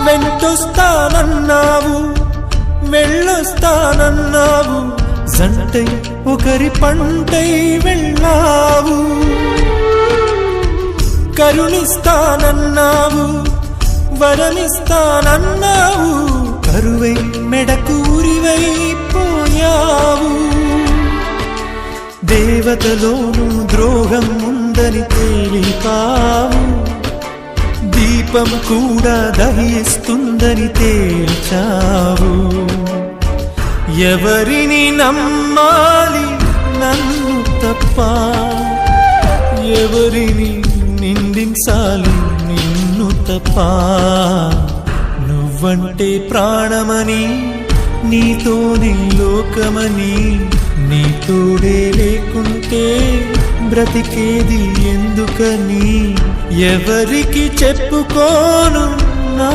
వెంటొస్తానన్నావు, వెళ్ళొస్తానన్నావు, జంటై ఒకరి పంటై వెళ్ళావు. కరుణిస్తానన్నావు, వరమిస్తానన్నావు, కరువై మెడకూరివై పోయావు. దేవతలోను ద్రోహం ఉందని తేలిపావు, దీపం కూడా దహిస్తుందని తేల్చావు. ఎవరిని నమ్మాలి నన్ను తప్ప, ఎవరిని నిందించాలి నిన్ను తప్ప. నువ్వంటే ప్రాణమని, నీతోనే లోకమని, నీ తోడే లేకుంటే బ్రతికేది ఎందుకని ఎవరికి చెప్పుకోను నా